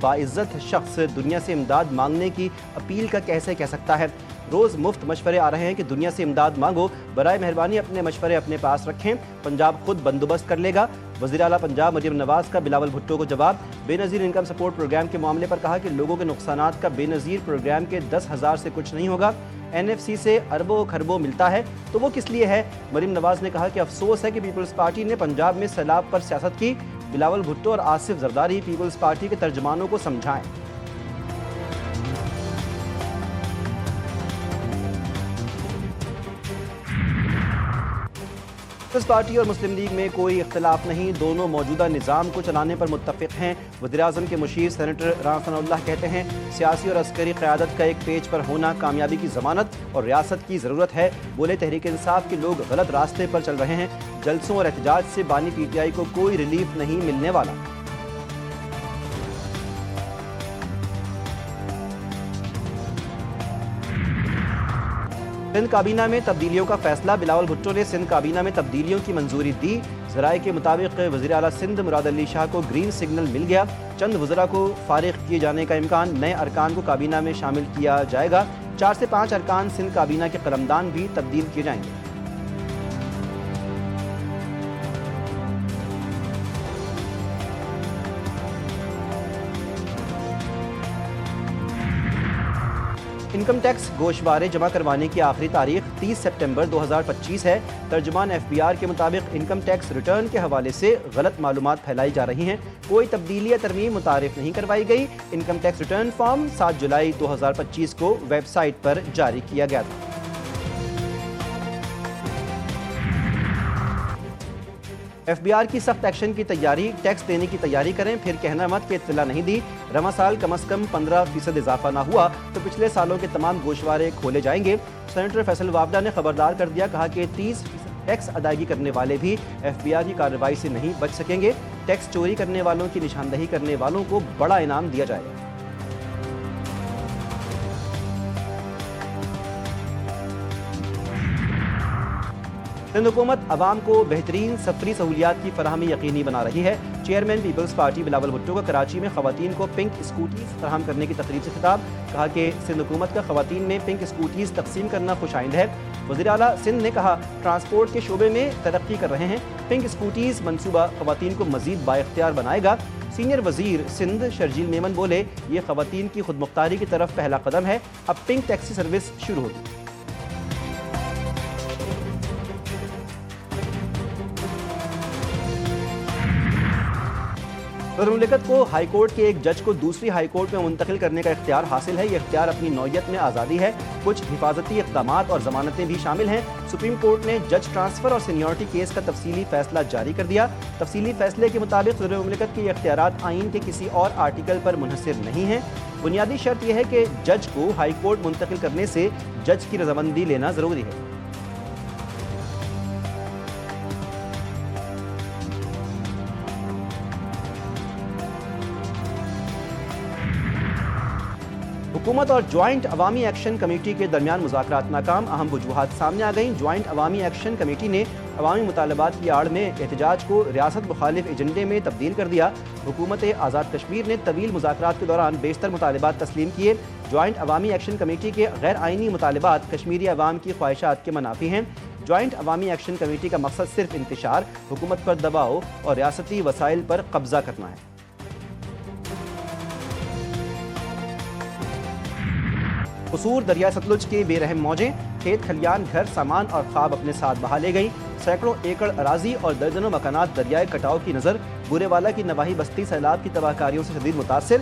باعزت شخص دنیا سے امداد مانگنے کی اپیل کا کیسے کہہ سکتا ہے؟ روز مفت مشورے آ رہے ہیں کہ دنیا سے امداد مانگو، برائے مہربانی اپنے مشورے اپنے پاس رکھیں، پنجاب خود بندوبست کر لے گا۔ وزیر اعلیٰ پنجاب مریم نواز کا بلاول بھٹو کو جواب۔ بے نظیر انکم سپورٹ پروگرام کے معاملے پر کہا کہ لوگوں کے نقصانات کا بے نظیر پروگرام کے 10,000 سے کچھ نہیں ہوگا۔ NFC سے اربوں خربوں ملتا ہے تو وہ کس لیے ہے؟ مریم نواز نے کہا کہ افسوس ہے کہ پیپلز پارٹی نے پنجاب میں سیلاب پر سیاست کی۔ بلاول بھٹو اور آصف زرداری پیپلز پارٹی کے ترجمانوں کو سمجھائیں۔ پیپلز پارٹی اور مسلم لیگ میں کوئی اختلاف نہیں، دونوں موجودہ نظام کو چلانے پر متفق ہیں۔ وزیراعظم کے مشیر سینیٹر رانا ثناء اللہ کہتے ہیں سیاسی اور عسکری قیادت کا ایک پیج پر ہونا کامیابی کی ضمانت اور ریاست کی ضرورت ہے۔ بولے تحریک انصاف کے لوگ غلط راستے پر چل رہے ہیں، جلسوں اور احتجاج سے بانی PTI کو کوئی ریلیف نہیں ملنے والا۔ سندھ کابینہ میں تبدیلیوں کا فیصلہ، بلاول بھٹو نے سندھ کابینہ میں تبدیلیوں کی منظوری دی۔ ذرائع کے مطابق وزیر اعلیٰ سندھ مراد علی شاہ کو گرین سگنل مل گیا۔ چند وزراء کو فارغ کیے جانے کا امکان، نئے ارکان کو کابینہ میں شامل کیا جائے گا۔ 4 سے 5 ارکان سندھ کابینہ کے قلمدان بھی تبدیل کیے جائیں گے۔ انکم ٹیکس گوشوارے جمع کروانے کی آخری تاریخ 30 سپٹمبر 2025 ہے۔ ترجمان FBR کے مطابق انکم ٹیکس ریٹرن کے حوالے سے غلط معلومات پھیلائی جا رہی ہیں، کوئی تبدیلی یا ترمیم متعارف نہیں کروائی گئی۔ انکم ٹیکس ریٹرن فارم 7 جولائی 2025 کو ویب سائٹ پر جاری کیا گیا تھا۔ FBR کی سخت ایکشن کی تیاری، ٹیکس دینے کی تیاری کریں، پھر کہنا مت کہ اطلاع نہیں دی۔ رواں سال کم از کم 15% اضافہ نہ ہوا تو پچھلے سالوں کے تمام گوشوارے کھولے جائیں گے۔ سینیٹر فیصل وافدہ نے خبردار کر دیا، کہا کہ 30% ٹیکس ادائیگی کرنے والے بھی FBR کی کارروائی سے نہیں بچ سکیں گے۔ ٹیکس چوری کرنے والوں کی نشاندہی کرنے والوں کو بڑا انعام دیا جائے گا۔ سندھ حکومت عوام کو بہترین سفری سہولیات کی فراہمی یقینی بنا رہی ہے۔ چیئرمین پیپلز پارٹی بلاول بھٹو کا کراچی میں خواتین کو پنک اسکوٹیز فراہم کرنے کی تقریب سے خطاب، کہا کہ سندھ حکومت کا خواتین میں پنک اسکوٹیز تقسیم کرنا خوش آئند ہے۔ وزیر اعلیٰ سندھ نے کہا ٹرانسپورٹ کے شعبے میں ترقی کر رہے ہیں، پنک اسکوٹیز منصوبہ خواتین کو مزید بااختیار بنائے گا۔ سینئر وزیر سندھ شرجیل میمن بولے یہ خواتین کی خود مختاری کی طرف پہلا قدم ہے، اب پنک ٹیکسی سروس شروع ہوگی۔ صدر مملکت کو ہائی کورٹ کے ایک جج کو دوسری ہائی کورٹ میں منتقل کرنے کا اختیار حاصل ہے۔ یہ اختیار اپنی نوعیت میں آزادی ہے، کچھ حفاظتی اقدامات اور ضمانتیں بھی شامل ہیں۔ سپریم کورٹ نے جج ٹرانسفر اور سینیورٹی کیس کا تفصیلی فیصلہ جاری کر دیا۔ تفصیلی فیصلے کے مطابق صدر مملکت کے یہ اختیارات آئین کے کسی اور آرٹیکل پر منحصر نہیں ہیں۔ بنیادی شرط یہ ہے کہ جج کو ہائی کورٹ منتقل کرنے سے جج کی رضامندی لینا ضروری ہے۔ حکومت اور جوائنٹ عوامی ایکشن کمیٹی کے درمیان مذاکرات ناکام، اہم وجوہات سامنے آ گئیں۔ جوائنٹ عوامی ایکشن کمیٹی نے عوامی مطالبات کی آڑ میں احتجاج کو ریاست مخالف ایجنڈے میں تبدیل کر دیا۔ حکومت آزاد کشمیر نے طویل مذاکرات کے دوران بیشتر مطالبات تسلیم کیے۔ جوائنٹ عوامی ایکشن کمیٹی کے غیر آئینی مطالبات کشمیری عوام کی خواہشات کے منافی ہیں۔ جوائنٹ عوامی ایکشن کمیٹی کا مقصد صرف انتشار، حکومت پر دباؤ اور ریاستی وسائل پر قبضہ کرنا ہے۔ قصور دریا ستلج کے بے رحم موجیں، کھیت کھلیان گھر سامان اور خواب اپنے ساتھ بہا لے گئی۔ سینکڑوں ایکڑ اراضی اور درجنوں مکانات دریائے کٹاؤ کی نظر۔ بورے والا کی نواحی بستی سیلاب کی تباہ کاریوں سے شدید متاثر۔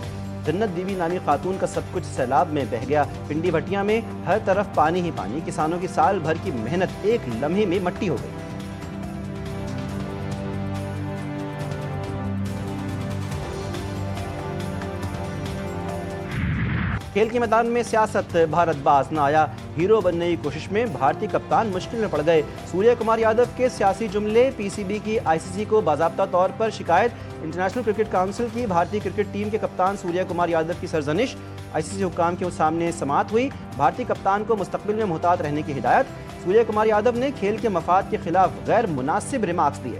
جنت بیوی نامی خاتون کا سب کچھ سیلاب میں بہہ گیا۔ پنڈی بھٹیاں میں ہر طرف پانی ہی پانی، کسانوں کی سال بھر کی محنت ایک لمحے میں مٹی ہو گئی۔ کھیل کے میدان میں سیاست، بھارت باز نہ آیا، ہیرو بننے کی کوشش میں بھارتی کپتان مشکل میں پڑ گئے۔ سوریہ کمار یادو کے سیاسی جملے، PCB کی ICC کو باضابطہ طور پر شکایت۔ انٹرنیشنل کرکٹ کونسل کی بھارتی کرکٹ ٹیم کے کپتان سوریہ کمار یادو کی سرزنش۔ ICC حکام کے سامنے سماعت ہوئی، بھارتی کپتان کو مستقبل میں محتاط رہنے کی ہدایت۔ سوریہ کمار یادو نے کھیل کے مفاد کے خلاف غیر مناسب ریمارکس دیے۔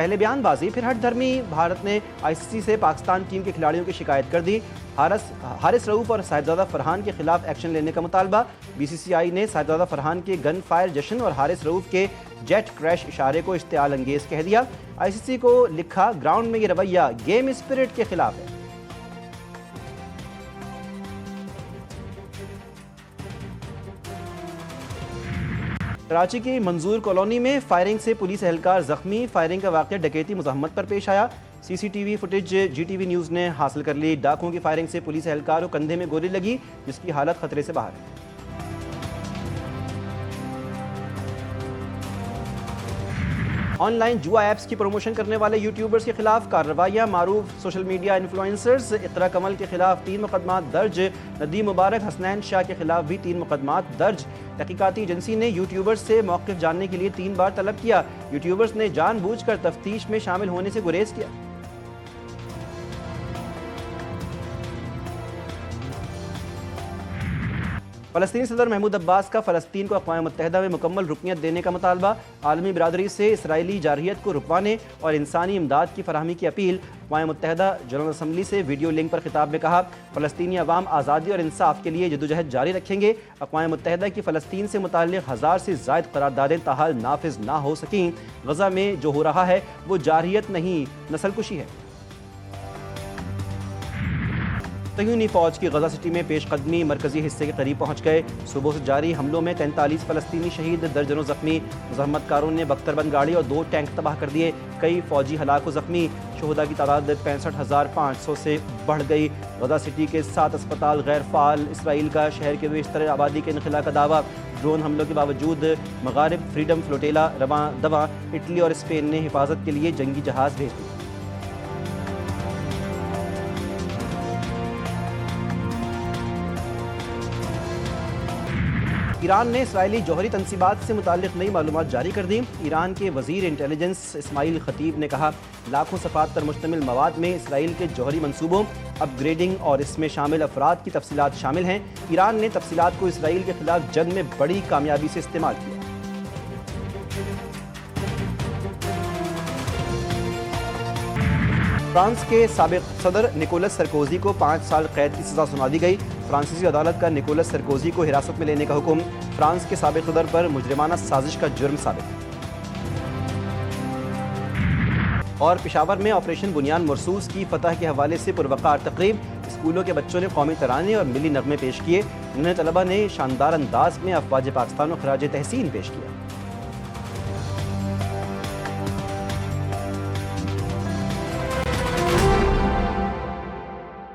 پہلے بیان بازی پھر ہٹ دھرمی، بھارت نے ICC سے پاکستان ٹیم کے کھلاڑیوں کی شکایت کر دی، حارث رؤوف اور صاحبزادہ فرحان کے خلاف ایکشن لینے کا مطالبہ، BCCI نے صاحبزادہ فرحان کے گن فائر جشن اور حارث رؤوف کے جیٹ کریش اشارے کو اشتعال انگیز کہہ دیا، ICC کو لکھا گراؤنڈ میں یہ رویہ گیم اسپرٹ کے خلاف ہے۔ کراچی کی منظور کالونی میں فائرنگ سے پولیس اہلکار زخمی، فائرنگ کا واقعہ ڈکیتی مزاحمت پر پیش آیا، CCTV فوٹیج GTV نیوز نے حاصل کر لی، ڈاکوؤں کی فائرنگ سے پولیس اہلکار کو کندھے میں گولی لگی جس کی حالت خطرے سے باہر ہے۔ آن لائن جوا ایپس کی پروموشن کرنے والے یوٹیوبرز کے خلاف کارروائیاں، معروف سوشل میڈیا انفلوئنسرز اقرا کمل کے خلاف 3 مقدمات درج، ندیم مبارک، حسنین شاہ کے خلاف بھی 3 مقدمات درج۔ تحقیقاتی ایجنسی نے یوٹیوبرز سے موقف جاننے کے لیے 3 بار طلب کیا، یوٹیوبرز نے جان بوجھ کر تفتیش میں شامل ہونے سے گریز کیا۔ فلسطینی صدر محمود عباس کا فلسطین کو اقوام متحدہ میں مکمل رکنیت دینے کا مطالبہ، عالمی برادری سے اسرائیلی جارحیت کو رکوانے اور انسانی امداد کی فراہمی کی اپیل، اقوام متحدہ جنرل اسمبلی سے ویڈیو لنک پر خطاب میں کہا فلسطینی عوام آزادی اور انصاف کے لیے جدوجہد جاری رکھیں گے، اقوام متحدہ کی فلسطین سے متعلق 1000 سے زائد قراردادیں تاحال نافذ نہ ہو سکیں، غزہ میں جو ہو رہا ہے وہ جارحیت نہیں نسل کشی ہے۔ صہیونی فوج کی غزہ سٹی میں پیش قدمی مرکزی حصے کے قریب پہنچ گئے، صبح سے جاری حملوں میں 43 فلسطینی شہید، درجنوں زخمی، مزاحمت کاروں نے بختر بند گاڑی اور 2 ٹینک تباہ کر دیے، کئی فوجی ہلاک و زخمی، شہداء کی تعداد 65,500 سے بڑھ گئی، غزہ سٹی کے 7 اسپتال غیر فعال، اسرائیل کا شہر کے بیشتر آبادی کے انخلاء کا دعویٰ، ڈرون حملوں کے باوجود مغارب فریڈم فلوٹیلا رواں دواں، اٹلی اور اسپین نے حفاظت کے لیے جنگی جہاز بھیج دیے۔ ایران نے اسرائیلی جوہری تنصیبات سے متعلق نئی معلومات جاری کر دیں، ایران کے وزیر انٹیلیجنس اسماعیل خطیب نے کہا لاکھوں صفحات پر مشتمل مواد میں اسرائیل کے جوہری منصوبوں، اپ گریڈنگ اور اس میں شامل افراد کی تفصیلات شامل ہیں، ایران نے تفصیلات کو اسرائیل کے خلاف جنگ میں بڑی کامیابی سے استعمال کیا۔ فرانس کے سابق صدر نکولس سرکوزی کو 5 سال قید کی سزا سنا دی گئی، فرانسیسی عدالت کا نکولس سرکوزی کو حراست میں لینے کا حکم، فرانس کے سابق صدر پر مجرمانہ سازش کا جرم ثابت۔ اور پشاور میں آپریشن بنیان مرصوص کی فتح کے حوالے سے پروقار تقریب، اسکولوں کے بچوں نے قومی ترانے اور ملی نغمے پیش کیے، انہیں طلبہ نے شاندار انداز میں افواج پاکستان کو خراج تحسین پیش کیا۔